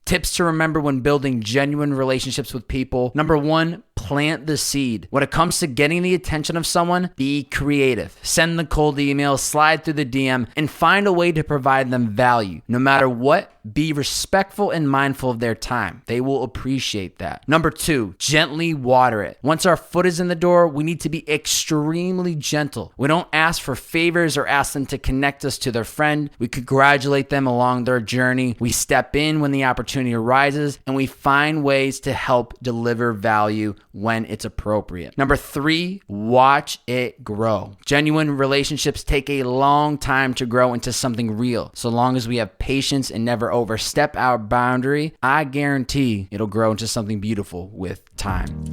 Tips to remember when building genuine relationships with people. Number one, plant the seed. When it comes to getting the attention of someone, be creative. Send the cold email, slide through the DM, and find a way to provide them value. No matter what, be respectful and mindful of their time. They will appreciate that. Number two, gently water it. Once our foot is in the door, we need to be extremely gentle. We don't ask for favors or ask them to connect us to their friend. We congratulate them along their journey. We step in when the opportunity arises, and we find ways to help deliver value when it's appropriate. Number three, watch it grow. Genuine relationships take a long time to grow into something real. So long as we have patience and never overstep our boundary, I guarantee it'll grow into something beautiful with time.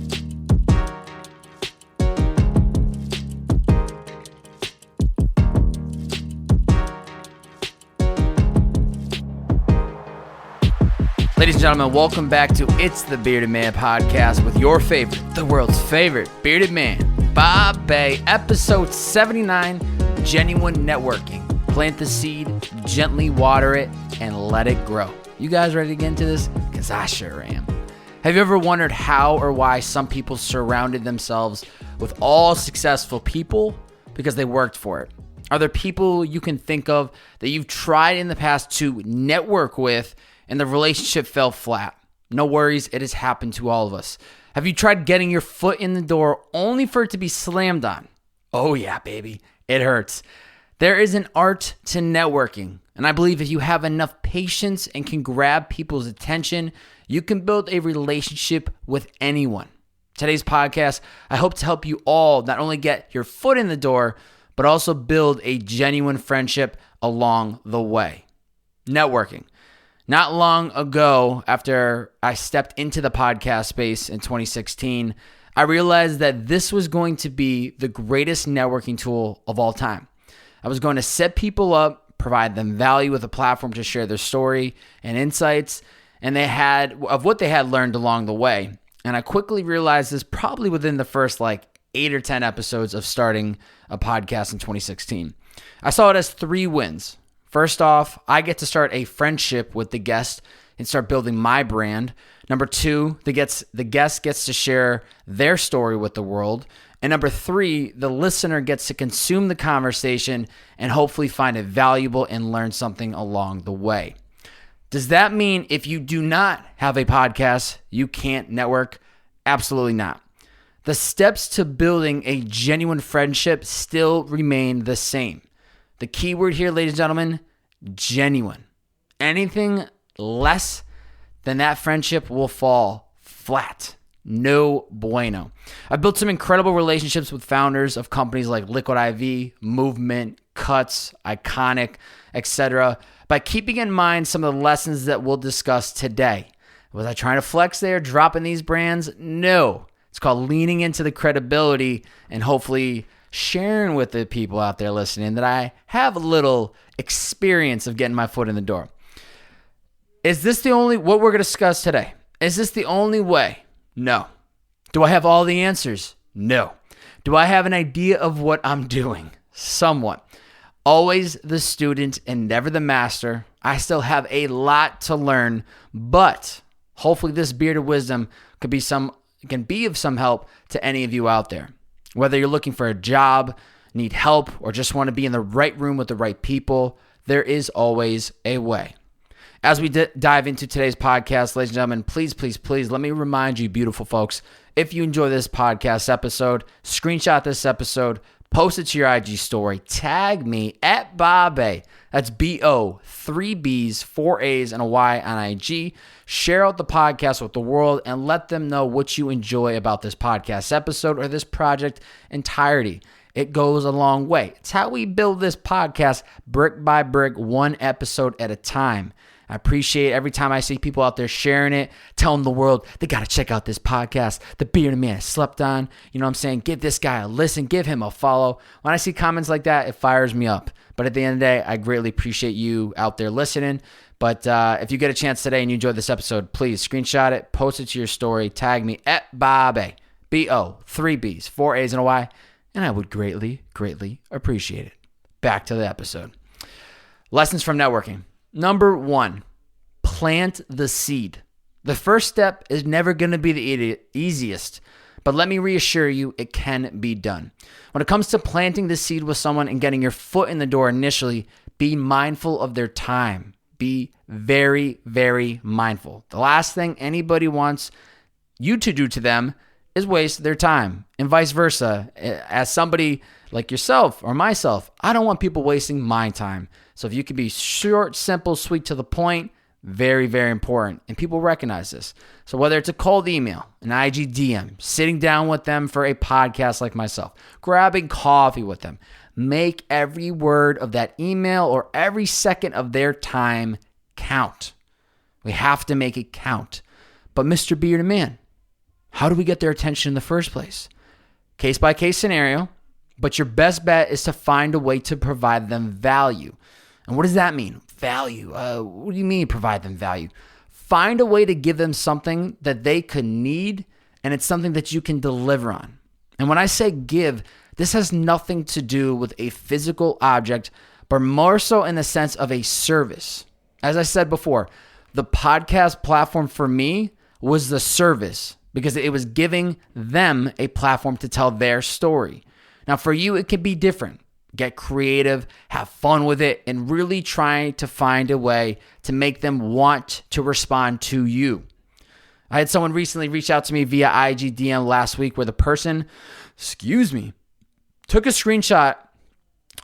Ladies and gentlemen, welcome back to It's the Bearded Man podcast with your favorite, the world's favorite bearded man, Bob Bay, episode 79, Genuine Networking. Plant the seed, gently water it, and let it grow. You guys ready to get into this? Because I sure am. Have you ever wondered how or why some people surrounded themselves with all successful people because they worked for it? Are there people you can think of that you've tried in the past to network with and the relationship fell flat? No worries, it has happened to all of us. Have you tried getting your foot in the door only for it to be slammed on? Oh yeah, baby, it hurts. There is an art to networking, and I believe if you have enough patience and can grab people's attention, you can build a relationship with anyone. Today's podcast, I hope to help you all not only get your foot in the door, but also build a genuine friendship along the way. Networking. Not long ago, after I stepped into the podcast space in 2016, I realized that this was going to be the greatest networking tool of all time. I was going to set people up, provide them value with a platform to share their story and insights, and of what they had learned along the way. And I quickly realized this probably within the first 8 or 10 episodes of starting a podcast in 2016. I saw it as 3 wins. First off, I get to start a friendship with the guest and start building my brand. Number 2, the guest gets to share their story with the world. And number 3, the listener gets to consume the conversation and hopefully find it valuable and learn something along the way. Does that mean if you do not have a podcast, you can't network? Absolutely not. The steps to building a genuine friendship still remain the same. The key word here, ladies and gentlemen, genuine. Anything less than that friendship will fall flat. No bueno. I've built some incredible relationships with founders of companies like Liquid IV, Movement, Cuts, Iconic, etc. by keeping in mind some of the lessons that we'll discuss today. Was I trying to flex there, dropping these brands? No. It's called leaning into the credibility and hopefully sharing with the people out there listening that I have a little experience of getting my foot in the door. Is this what we're going to discuss today? Is this the only way? No. Do I have all the answers? No. Do I have an idea of what I'm doing? Somewhat. Always the student and never the master. I still have a lot to learn, but hopefully this bearded wisdom can be of some help to any of you out there. Whether you're looking for a job, need help, or just want to be in the right room with the right people, there is always a way. As we dive into today's podcast, ladies and gentlemen, please let me remind you, beautiful folks, if you enjoy this podcast episode, screenshot this episode, post it to your IG story, tag me at Bob. That's B-O, 3 B's, 4 A's, and a Y on IG. Share out the podcast with the world and let them know what you enjoy about this podcast episode or this project entirety. It goes a long way. It's how we build this podcast brick by brick, one episode at a time. I appreciate every time I see people out there sharing it, telling the world they got to check out this podcast, The Bearded Man Slept On. You know what I'm saying? Give this guy a listen. Give him a follow. When I see comments like that, it fires me up. But at the end of the day, I greatly appreciate you out there listening. But if you get a chance today and you enjoyed this episode, please screenshot it, post it to your story, tag me at Bob, B-O, 3 B's, 4 A's, and a Y, and I would greatly appreciate it. Back to the episode. Lessons from networking. Number 1, plant the seed. The first step is never going to be the easiest, but let me reassure you, it can be done. When it comes to planting the seed with someone and getting your foot in the door initially, be mindful of their time. Be very, very mindful. The last thing anybody wants you to do to them is waste their time, and vice versa. As somebody like yourself or myself, I don't want people wasting my time. So if you can be short, simple, sweet to the point, very, very important. And people recognize this. So whether it's a cold email, an IG DM, sitting down with them for a podcast like myself, grabbing coffee with them, make every word of that email or every second of their time count. We have to make it count. But Mr. Bearded Man, how do we get their attention in the first place? Case by case scenario, but your best bet is to find a way to provide them value. And what does that mean? Value. What do you mean provide them value? Find a way to give them something that they could need, and it's something that you can deliver on. And when I say give, this has nothing to do with a physical object, but more so in the sense of a service. As I said before, the podcast platform for me was the service, because it was giving them a platform to tell their story. Now, for you, it could be different. Get creative, have fun with it, and really try to find a way to make them want to respond to you. I had someone recently reach out to me via IG DM last week where the person, took a screenshot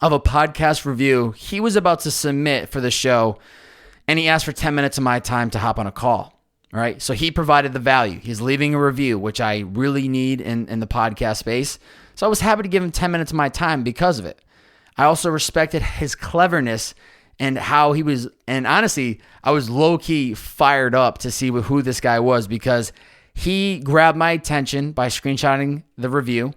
of a podcast review he was about to submit for the show, and he asked for 10 minutes of my time to hop on a call. All right. So he provided the value. He's leaving a review, which I really need in the podcast space. So I was happy to give him 10 minutes of my time because of it. I also respected his cleverness and how he was. And honestly, I was low-key fired up to see who this guy was, because he grabbed my attention by screenshotting the review.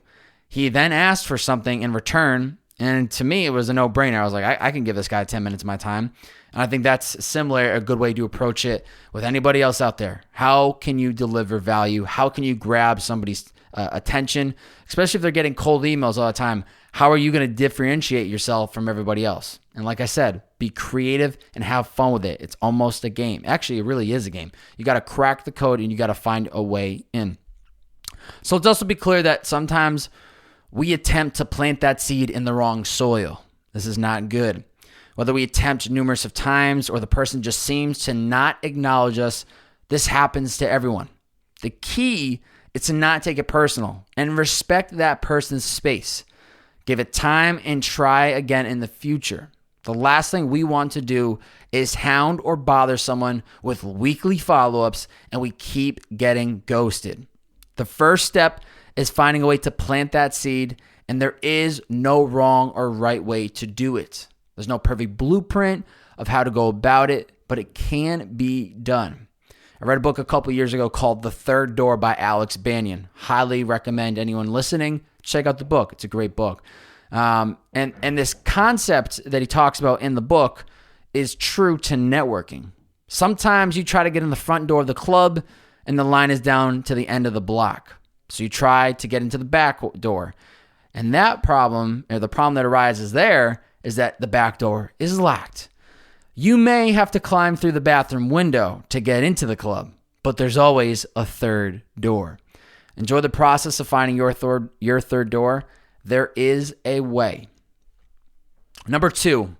He then asked for something in return. And to me, it was a no-brainer. I was like, I can give this guy 10 minutes of my time. And I think that's similar, a good way to approach it with anybody else out there. How can you deliver value? How can you grab somebody's attention, especially if they're getting cold emails all the time? How are you going to differentiate yourself from everybody else? And like I said, be creative and have fun with it. It's almost a game. Actually, it really is a game. You got to crack the code and you got to find a way in. So let's also be clear that sometimes we attempt to plant that seed in the wrong soil. This is not good. Whether we attempt numerous of times or the person just seems to not acknowledge us, this happens to everyone. The key is to not take it personal and respect that person's space. Give it time and try again in the future. The last thing we want to do is hound or bother someone with weekly follow-ups and we keep getting ghosted. The first step is finding a way to plant that seed, and there is no wrong or right way to do it. There's no perfect blueprint of how to go about it, but it can be done. I read a book a couple years ago called The Third Door by Alex Banyan. Highly recommend anyone listening check out the book. It's a great book. And this concept that he talks about in the book is true to networking. Sometimes you try to get in the front door of the club and the line is down to the end of the block. So you try to get into the back door. And that problem, or the problem that arises there, is that the back door is locked. You may have to climb through the bathroom window to get into the club, but there's always a third door. Enjoy the process of finding your third door. There is a way. Number 2,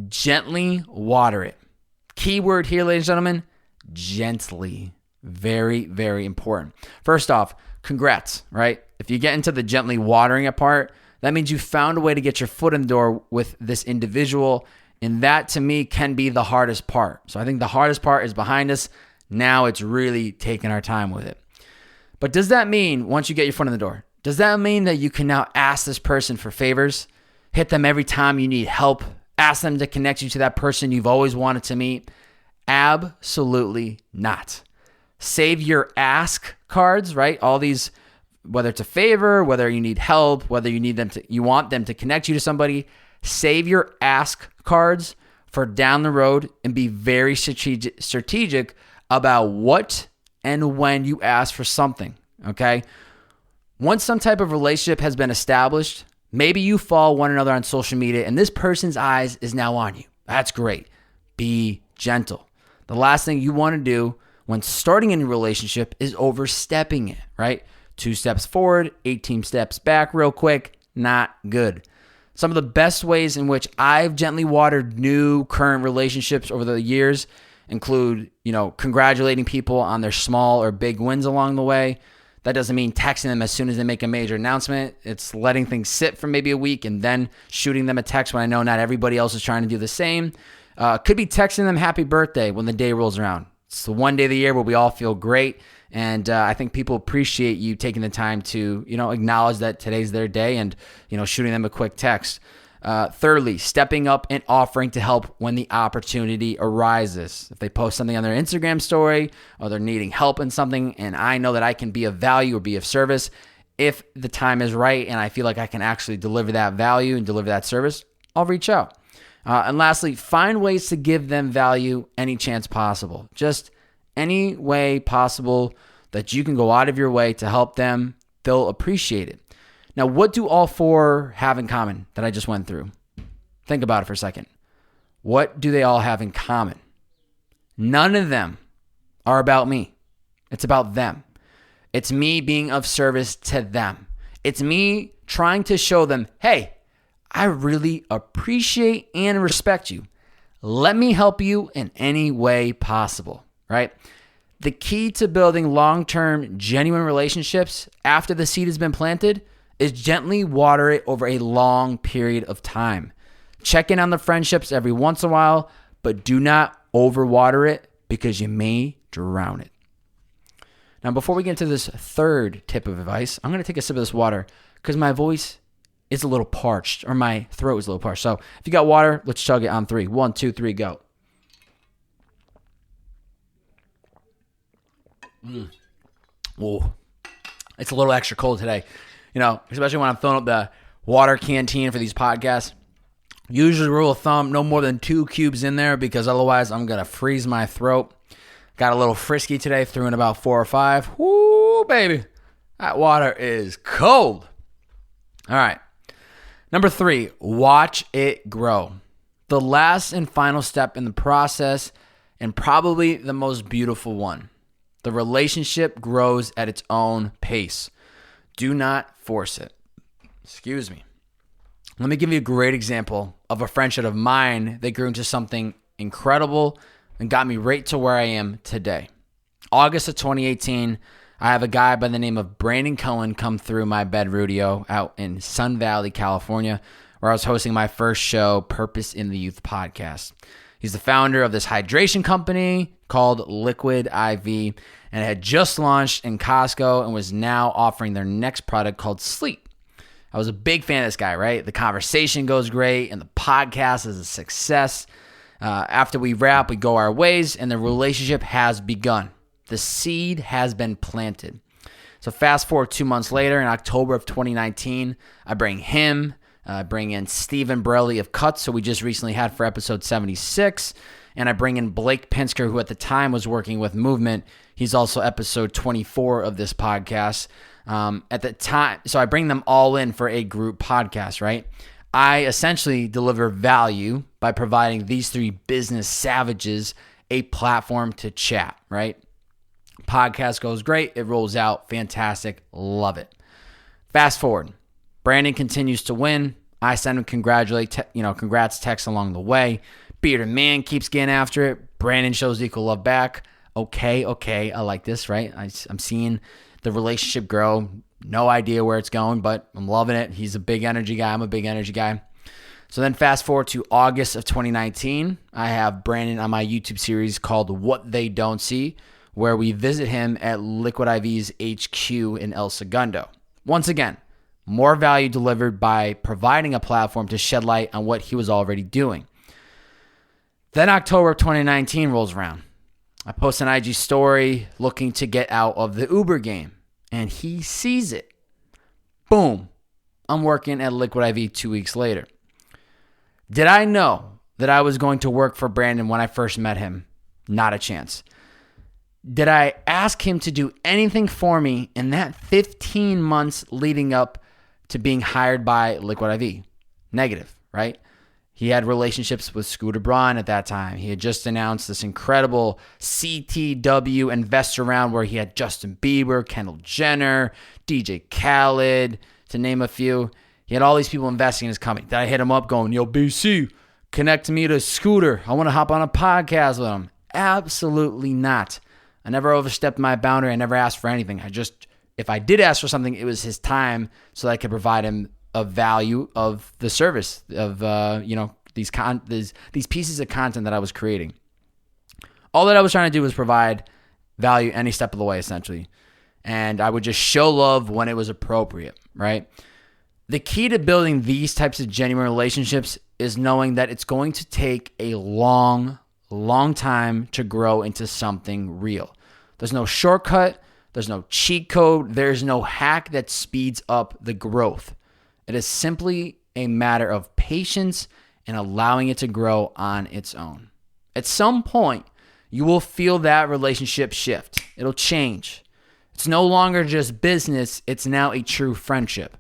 gently water it. Key word here, ladies and gentlemen, gently. Very, very important. First off, congrats, right? If you get into the gently watering it part, that means you found a way to get your foot in the door with this individual. And that, to me, can be the hardest part. So I think the hardest part is behind us. Now it's really taking our time with it. But does that mean once you get your foot in the door, does that mean that you can now ask this person for favors? Hit them every time you need help? Ask them to connect you to that person you've always wanted to meet? Absolutely not. Save your ask cards, right? All these, whether it's a favor, whether you need help, whether you want them to connect you to somebody, save your ask cards for down the road and be very strategic about what and when you ask for something, okay? Once some type of relationship has been established, maybe you follow one another on social media and this person's eyes is now on you. That's great. Be gentle. The last thing you want to do when starting a new relationship is overstepping it, right? 2 steps forward, 18 steps back real quick, not good. Some of the best ways in which I've gently watered new current relationships over the years include, congratulating people on their small or big wins along the way. That doesn't mean texting them as soon as they make a major announcement. It's letting things sit for maybe a week and then shooting them a text when I know not everybody else is trying to do the same. Could be texting them happy birthday when the day rolls around. It's the one day of the year where we all feel great. And I think people appreciate you taking the time to, acknowledge that today's their day and, shooting them a quick text. Thirdly, stepping up and offering to help when the opportunity arises. If they post something on their Instagram story or they're needing help in something and I know that I can be of value or be of service, if the time is right and I feel like I can actually deliver that value and deliver that service, I'll reach out. And lastly, find ways to give them value any chance possible. Just any way possible that you can go out of your way to help them, they'll appreciate it. Now, what do all 4 have in common that I just went through? Think about it for a second. What do they all have in common? None of them are about me. It's about them. It's me being of service to them. It's me trying to show them, hey, I really appreciate and respect you. Let me help you in any way possible, right? The key to building long-term, genuine relationships after the seed has been planted is gently water it over a long period of time. Check in on the friendships every once in a while, but do not overwater it because you may drown it. Now, before we get into this third tip of advice, I'm going to take a sip of this water because my voice is a little parched, or my throat is a little parched. So if you got water, let's chug it on 3. 1, 2, 3, go. Oh, it's a little extra cold today. Especially when I'm filling up the water canteen for these podcasts. Usually rule of thumb, no more than 2 cubes in there because otherwise I'm going to freeze my throat. Got a little frisky today, threw in about 4 or 5. Woo, baby. That water is cold. All right. Number 3, watch it grow. The last and final step in the process, and probably the most beautiful one. The relationship grows at its own pace. Do not force it. Excuse me. Let me give you a great example of a friendship of mine that grew into something incredible and got me right to where I am today. August of 2018, I have a guy by the name of Brandon Cohen come through my bed rodeo out in Sun Valley, California, where I was hosting my first show, Purpose in the Youth podcast. He's the founder of this hydration company called Liquid IV, and it had just launched in Costco and was now offering their next product called Sleep. I was a big fan of this guy, right? The conversation goes great, and the podcast is a success. After we wrap, we go our ways, and the relationship has begun. The seed has been planted. So fast forward 2 months later, in October of 2019, I bring him, bring in Stephen Borelli of Cuts, who we just recently had for episode 76, and I bring in Blake Pinsker, who at the time was working with Movement. He's also episode 24 of this podcast. At the time, so I bring them all in for a group podcast, right? I essentially deliver value by providing these 3 business savages a platform to chat, right? Podcast goes great. It rolls out. Fantastic. Love it. Fast forward. Brandon continues to win. I send him congrats texts along the way. Bearded Man keeps getting after it. Brandon shows equal love back. Okay. I like this, right? I'm seeing the relationship grow. No idea where it's going, but I'm loving it. He's a big energy guy. I'm a big energy guy. So then fast forward to August of 2019. I have Brandon on my YouTube series called What They Don't See, where we visit him at Liquid IV's HQ in El Segundo. Once again, more value delivered by providing a platform to shed light on what he was already doing. Then October of 2019 rolls around. I post an IG story looking to get out of the Uber game, and he sees it. Boom. I'm working at Liquid IV 2 weeks later. Did I know that I was going to work for Brandon when I first met him? Not a chance. Did I ask him to do anything for me in that 15 months leading up to being hired by Liquid IV? Negative, right? He had relationships with Scooter Braun at that time. He had just announced this incredible CTW investor round where he had Justin Bieber, Kendall Jenner, DJ Khaled, to name a few. He had all these people investing in his company. Then I hit him up going, yo, BC, connect me to Scooter. I want to hop on a podcast with him. Absolutely not. I never overstepped my boundary. I never asked for anything. If I did ask for something, it was his time so that I could provide him a value of the service of, these pieces of content that I was creating. All that I was trying to do was provide value any step of the way, essentially. And I would just show love when it was appropriate, right? The key to building these types of genuine relationships is knowing that it's going to take a long time to grow into something real. There's no shortcut. There's no cheat code. There's no hack that speeds up the growth. It is simply a matter of patience and allowing it to grow on its own. At some point, you will feel that relationship shift. It'll change. It's no longer just business. It's now a true friendship.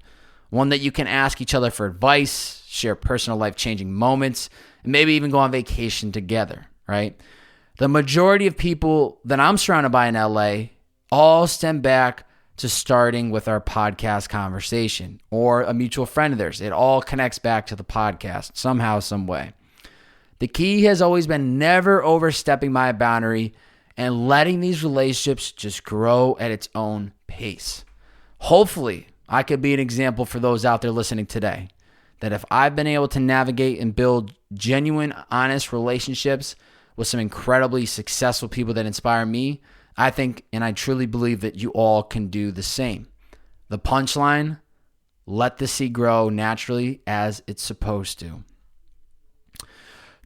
One that you can ask each other for advice, share personal life-changing moments, and maybe even go on vacation together, right? The majority of people that I'm surrounded by in LA all stem back to starting with our podcast conversation or a mutual friend of theirs. It all connects back to the podcast somehow, some way. The key has always been never overstepping my boundary and letting these relationships just grow at its own pace. Hopefully, I could be an example for those out there listening today, that if I've been able to navigate and build genuine, honest relationships with some incredibly successful people that inspire me, I think and I truly believe that you all can do the same. The punchline, let the seed grow naturally as it's supposed to.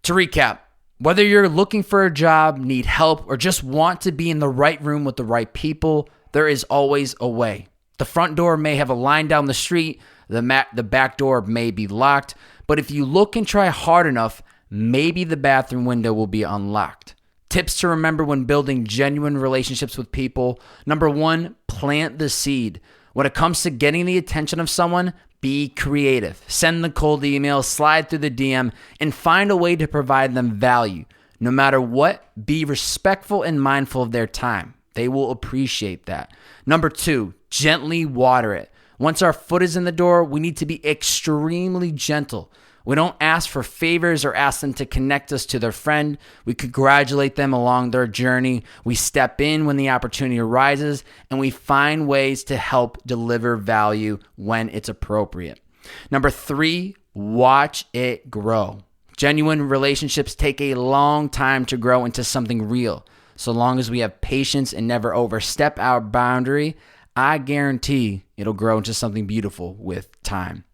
To recap, whether you're looking for a job, need help, or just want to be in the right room with the right people, there is always a way. The front door may have a line down the street, the back door may be locked, but if you look and try hard enough, maybe the bathroom window will be unlocked. Tips to remember when building genuine relationships with people. Number 1, plant the seed. When it comes to getting the attention of someone, be creative. Send the cold email, slide through the DM, and find a way to provide them value. No matter what, be respectful and mindful of their time. They will appreciate that. Number 2, gently water it. Once our foot is in the door, we need to be extremely gentle. We don't ask for favors or ask them to connect us to their friend. We congratulate them along their journey. We step in when the opportunity arises, and we find ways to help deliver value when it's appropriate. Number 3, watch it grow. Genuine relationships take a long time to grow into something real. So long as we have patience and never overstep our boundary, I guarantee it'll grow into something beautiful with time.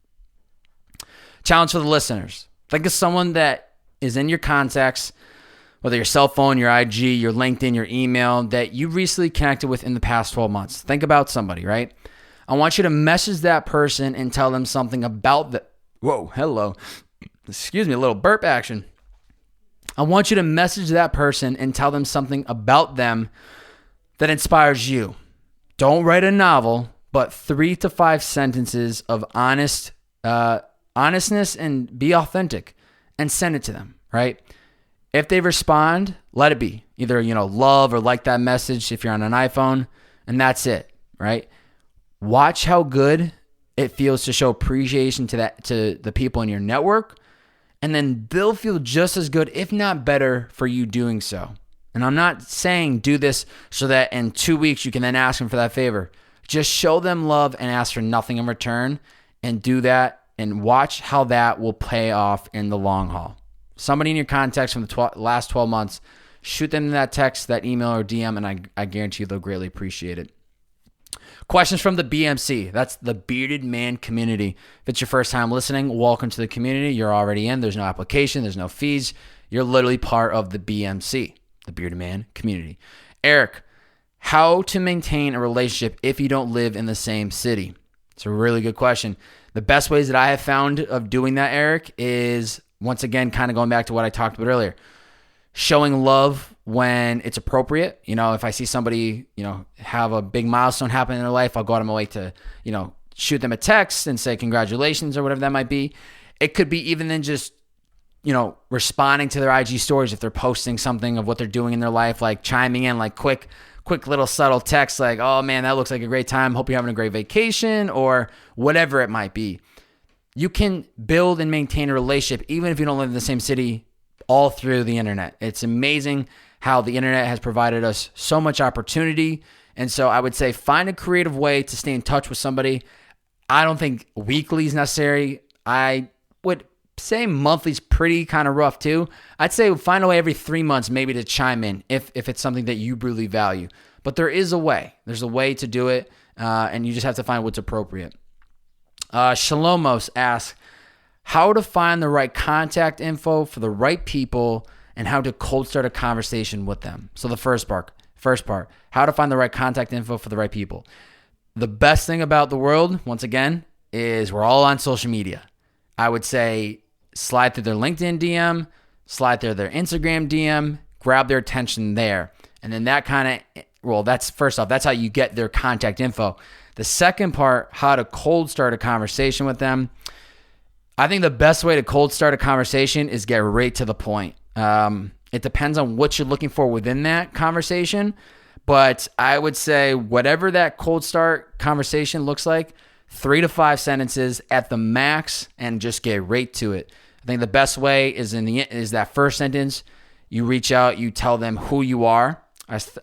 Challenge for the listeners. Think of someone that is in your contacts, whether your cell phone, your IG, your LinkedIn, your email, that you recently connected with in the past 12 months. Think about somebody, right? I want you to message that person and tell them something about the... Whoa, hello. Excuse me, a little burp action. I want you to message that person and tell them something about them that inspires you. Don't write a novel, but 3 to 5 sentences of honestness and be authentic and send it to them, right? If they respond, let it be. Either, love or like that message if you're on an iPhone, and that's it, right? Watch how good it feels to show appreciation to the people in your network, and then they'll feel just as good, if not better, for you doing so. And I'm not saying do this so that in 2 weeks you can then ask them for that favor. Just show them love and ask for nothing in return, and do that and watch how that will pay off in the long haul. Somebody in your contacts from the last 12 months, shoot them that text, that email, or DM, and I guarantee you they'll greatly appreciate it. Questions from the BMC. That's the Bearded Man community. If it's your first time listening, welcome to the community. You're already in. There's no application. There's no fees. You're literally part of the BMC, the Bearded Man community. Eric, how to maintain a relationship if you don't live in the same city? It's a really good question. The best ways that I have found of doing that, Eric, is, once again, kind of going back to what I talked about earlier, showing love when it's appropriate. If I see somebody, have a big milestone happen in their life, I'll go out of my way to, shoot them a text and say congratulations or whatever that might be. It could be even then just responding to their IG stories if they're posting something of what they're doing in their life, like chiming in, like quick little subtle text like, oh man, that looks like a great time. Hope you're having a great vacation, or whatever it might be. You can build and maintain a relationship even if you don't live in the same city all through the internet. It's amazing how the internet has provided us so much opportunity. And so I would say find a creative way to stay in touch with somebody. I don't think weekly is necessary. I would say monthly's pretty kind of rough too. I'd say find a way every 3 months maybe to chime in if it's something that you really value. But there is a way. There's a way to do it, and you just have to find what's appropriate. Shalomos asks, how to find the right contact info for the right people and how to cold start a conversation with them. So the first part, how to find the right contact info for the right people. The best thing about the world, once again, is we're all on social media. I would say slide through their LinkedIn DM, slide through their Instagram DM, grab their attention there. And then that's first off, that's how you get their contact info. The second part, how to cold start a conversation with them. I think the best way to cold start a conversation is get right to the point. It depends on what you're looking for within that conversation, but I would say whatever that cold start conversation looks like, 3 to 5 sentences at the max, and just get right to it. I think the best way is that first sentence. You reach out, you tell them who you are.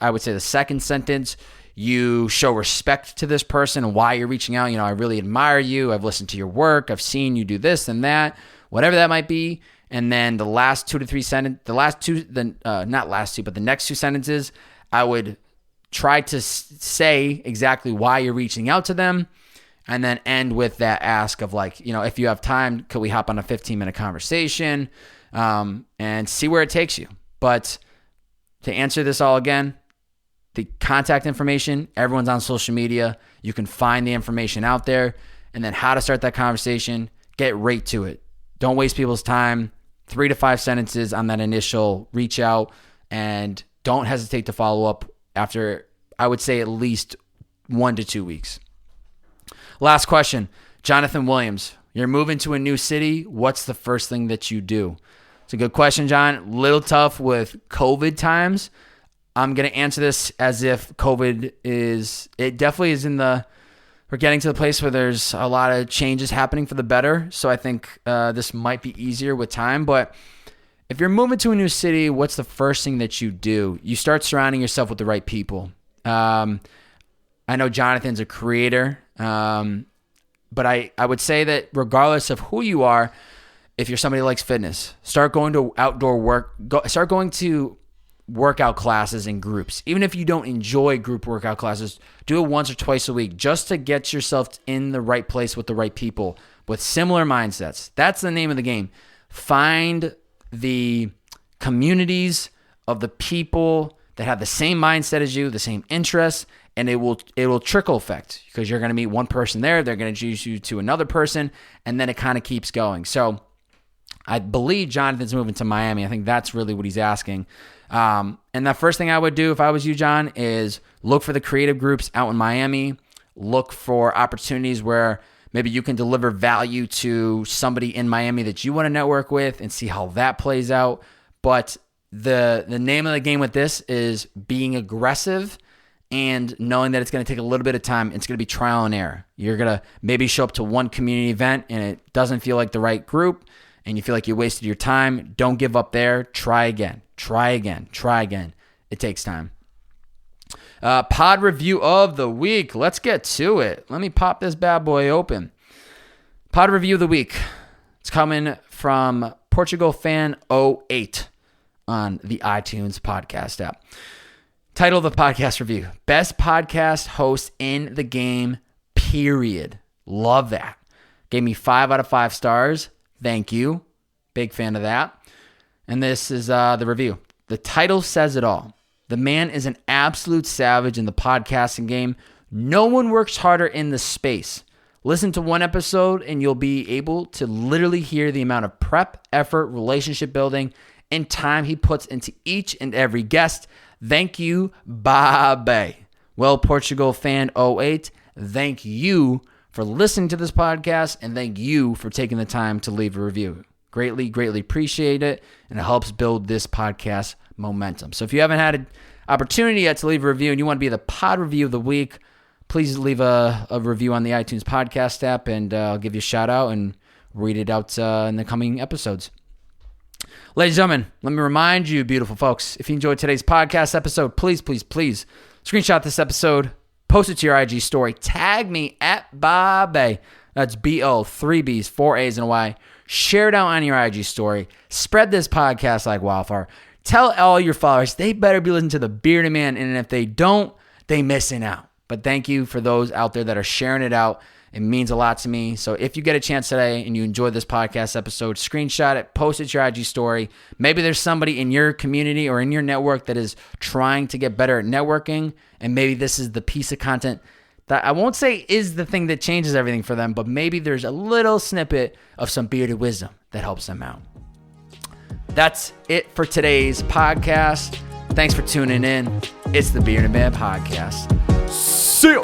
I would say the second sentence, you show respect to this person and why you're reaching out. I really admire you. I've listened to your work. I've seen you do this and that, whatever that might be. And then the last 2 to 3 sentences, the next 2 sentences, I would try to say exactly why you're reaching out to them, and then end with that ask of if you have time, could we hop on a 15-minute conversation, and see where it takes you. But to answer this all again, the contact information, everyone's on social media. You can find the information out there, and then how to start that conversation, get right to it. Don't waste people's time. 3 to 5 sentences on that initial reach out, and don't hesitate to follow up after, I would say, at least 1 to 2 weeks. Last question, Jonathan Williams. You're moving to a new city. What's the first thing that you do? It's a good question, John. Little tough with COVID times. I'm going to answer this as if COVID definitely is we're getting to the place where there's a lot of changes happening for the better. So I think this might be easier with time. But if you're moving to a new city, what's the first thing that you do? You start surrounding yourself with the right people. I know Jonathan's a creator, but I would say that regardless of who you are, if you're somebody who likes fitness, start going to start going to workout classes in groups. Even if you don't enjoy group workout classes, do it once or twice a week just to get yourself in the right place with the right people with similar mindsets. That's the name of the game. Find the communities of the people that have the same mindset as you, the same interests, and it will trickle effect, because you're going to meet one person there, they're going to introduce you to another person, and then it kind of keeps going. So I believe Jonathan's moving to Miami. I think that's really what he's asking. And the first thing I would do if I was you, John, is look for the creative groups out in Miami. Look for opportunities where maybe you can deliver value to somebody in Miami that you want to network with, and see how that plays out. But the name of the game with this is being aggressive and knowing that it's going to take a little bit of time. It's going to be trial and error. You're going to maybe show up to one community event and it doesn't feel like the right group, and you feel like you wasted your time. Don't give up there. Try again. It takes time. Pod review of the week. Let's get to it. Let me pop this bad boy open. Pod review of the week. It's coming from Portugal Fan 08 on the iTunes podcast app. Title of the podcast review: Best podcast host in the game, period. Love that. Gave me 5 out of 5 stars. Thank you. Big fan of that. And this is the review. The title says it all. The man is an absolute savage in the podcasting game. No one works harder in the space. Listen to one episode and you'll be able to literally hear the amount of prep, effort, relationship building, and time he puts into each and every guest. Thank you, Babe. Well, Portugal Fan 08, thank you for listening to this podcast, and thank you for taking the time to leave a review. Greatly, greatly appreciate it, and it helps build this podcast momentum. So if you haven't had an opportunity yet to leave a review and you want to be the pod review of the week, please leave a review on the iTunes podcast app, and I'll give you a shout out and read it out in the coming episodes. Ladies and gentlemen, let me remind you, beautiful folks, if you enjoyed today's podcast episode, please, please, please screenshot this episode, post it to your IG story, tag me at Bobbe. That's B-O, 3 B's, 4 A's, and a Y. Share it out on your IG story. Spread this podcast like wildfire. Tell all your followers they better be listening to the Bearded Man, and if they don't, they missing out. But thank you for those out there that are sharing it out. It means a lot to me. So if you get a chance today and you enjoyed this podcast episode, screenshot it, post it to your IG story. Maybe there's somebody in your community or in your network that is trying to get better at networking, and maybe this is the piece of content that I won't say is the thing that changes everything for them, but maybe there's a little snippet of some bearded wisdom that helps them out. That's it for today's podcast. Thanks for tuning in. It's the Bearded Man Podcast. See you.